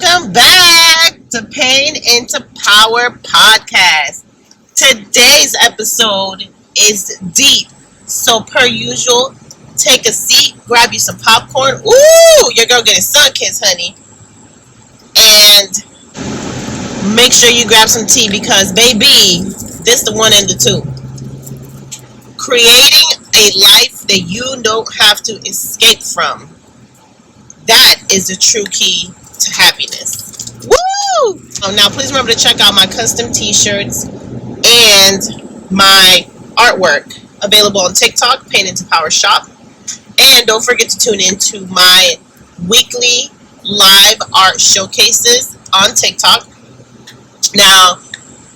Welcome back to Pain into Power podcast. Today's episode is deep. So per usual, take a seat, grab you some popcorn. Ooh, your girl getting sun-kissed, honey. And make sure you grab some tea because, baby, this the one and the two. Creating a life that you don't have to escape from. That is the true key to happiness. Woo! Now, please remember to check out my custom t-shirts and my artwork available on TikTok, PainintoPOWER Shop. And don't forget to tune in to my weekly live art showcases on TikTok. Now,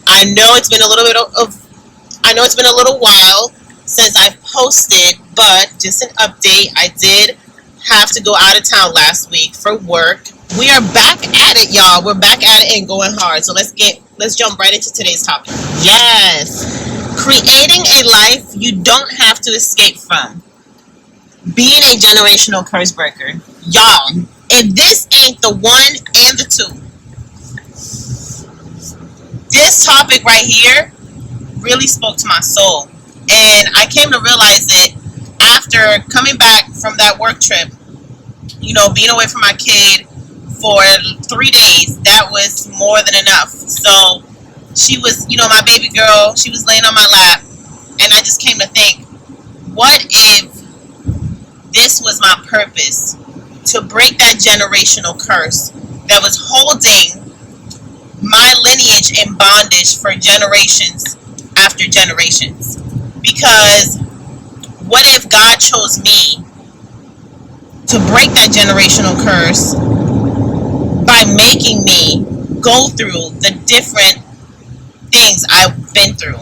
I know it's been a little while since I've posted, but just an update. I did have to go out of town last week for work. We are back at it, y'all. We're back at it and going hard. So let's jump right into today's topic. Yes. Creating a life you don't have to escape from. Being a generational curse breaker. Y'all, if this ain't the one and the two, this topic right here really spoke to my soul. And I came to realize that after coming back from that work trip, being away from my kid for 3 days, that was more than enough. So she was, my baby girl, she was laying on my lap, and I just came to think, what if this was my purpose? To break that generational curse that was holding my lineage in bondage for generations after generations. Because what if God chose me to break that generational curse by making me go through the different things I've been through,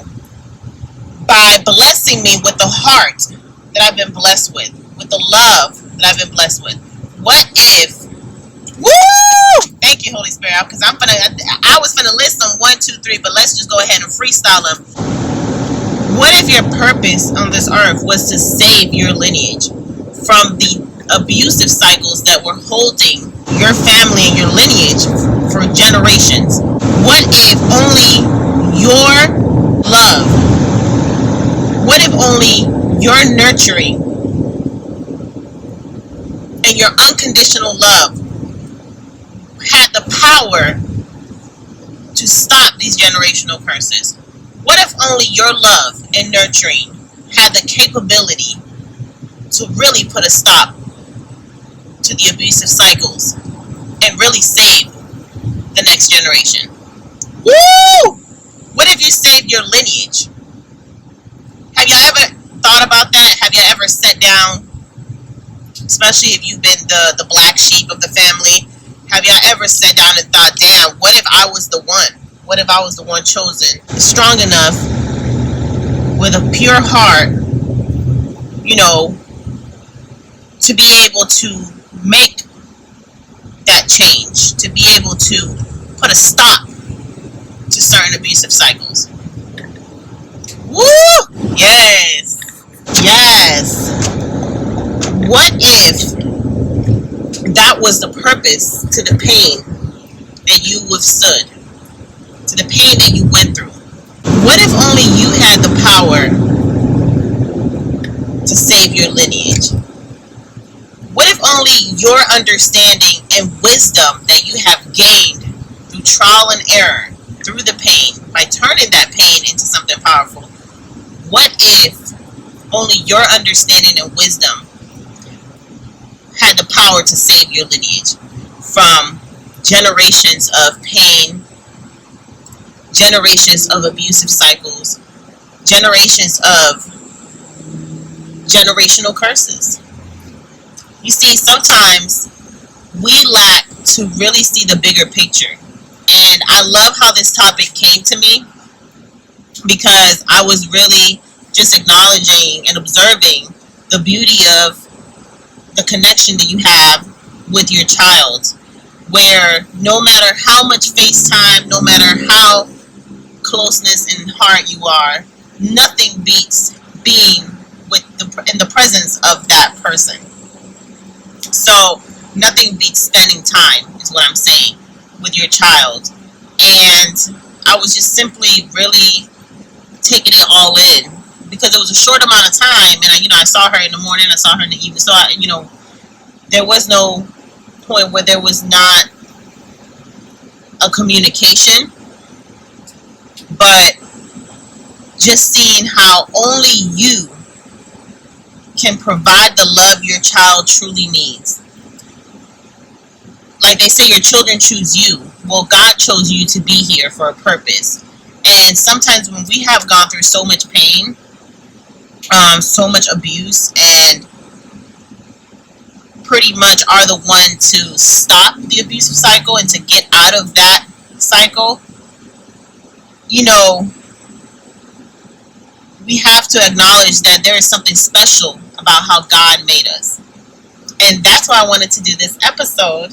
by blessing me with the heart that I've been blessed with the love that I've been blessed with? What if, woo! Thank you, Holy Spirit, because I was gonna list them 1, 2, 3, but let's just go ahead and freestyle them. What if your purpose on this earth was to save your lineage from the abusive cycles that were holding your family and your lineage for generations? What if only your love, what if only your nurturing and your unconditional love had the power to stop these generational curses? What if only your love and nurturing had the capability to really put a stop to the abusive cycles and really save the next generation? Woo! What if you saved your lineage? Have you ever thought about that? Have you ever sat down, especially if you've been the black sheep of the family, have you ever sat down and thought, damn, what if I was the one? What if I was the one chosen, strong enough, with a pure heart, to be able to make that change, to be able to put a stop to certain abusive cycles? Woo! Yes. Yes. What if that was the purpose to the pain that you withstood, to the pain that you went through? What if only you had the power to save your lineage? What if only your understanding and wisdom that you have gained through trial and error, through the pain, by turning that pain into something powerful? What if only your understanding and wisdom had the power to save your lineage from generations of pain, generations of abusive cycles, generations of generational curses? You see, sometimes we lack to really see the bigger picture. And I love how this topic came to me, because I was really just acknowledging and observing the beauty of the connection that you have with your child, where no matter how much FaceTime, no matter how closeness in heart you are, nothing beats being in the presence of that person. So nothing beats spending time, is what I'm saying. with your child. And I was just simply really taking it all in because it was a short amount of time, and I saw her in the morning, I saw her in the evening, so there was no point where there was not a communication. But just seeing how only you can provide the love your child truly needs. Like they say, your children choose you. Well, God chose you to be here for a purpose. And sometimes when we have gone through so much pain, so much abuse, and pretty much are the one to stop the abusive cycle and to get out of that cycle, we have to acknowledge that there is something special about how God made us. And that's why I wanted to do this episode,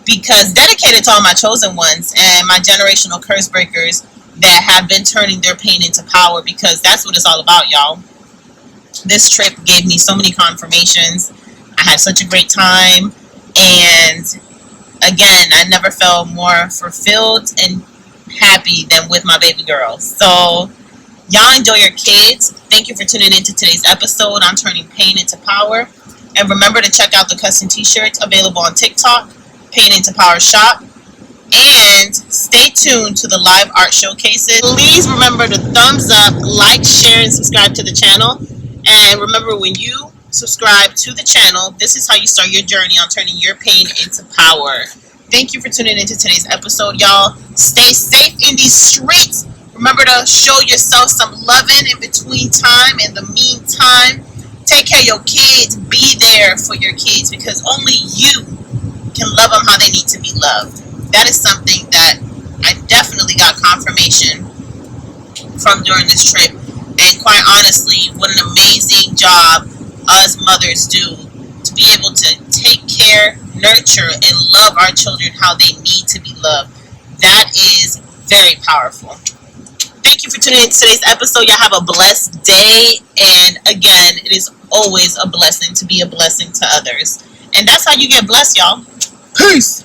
because dedicated to all my chosen ones and my generational curse breakers that have been turning their pain into power, because that's what it's all about, y'all. This trip gave me so many confirmations. I had such a great time, and again, I never felt more fulfilled and happy than with my baby girl. So y'all enjoy your kids. Thank you for tuning into today's episode. I'm turning pain into power. And remember to check out the custom t-shirts available on TikTok, Pain Into Power Shop. And stay tuned to the live art showcases. Please remember to thumbs up, like, share, and subscribe to the channel. And remember, when you subscribe to the channel, this is how you start your journey on turning your pain into power. Thank you for tuning into today's episode, y'all. Stay safe in these streets. Remember to show yourself some loving in between time. In the meantime, take care of your kids. Be there for your kids, because only you can love them how they need to be loved. That is something that I definitely got confirmation from during this trip. And quite honestly, what an amazing job us mothers do to be able to take care, nurture, and love our children how they need to be loved. That is very powerful. Thank you for tuning in to today's episode. Y'all have a blessed day. And again, it is always a blessing to be a blessing to others. And that's how you get blessed, y'all. Peace.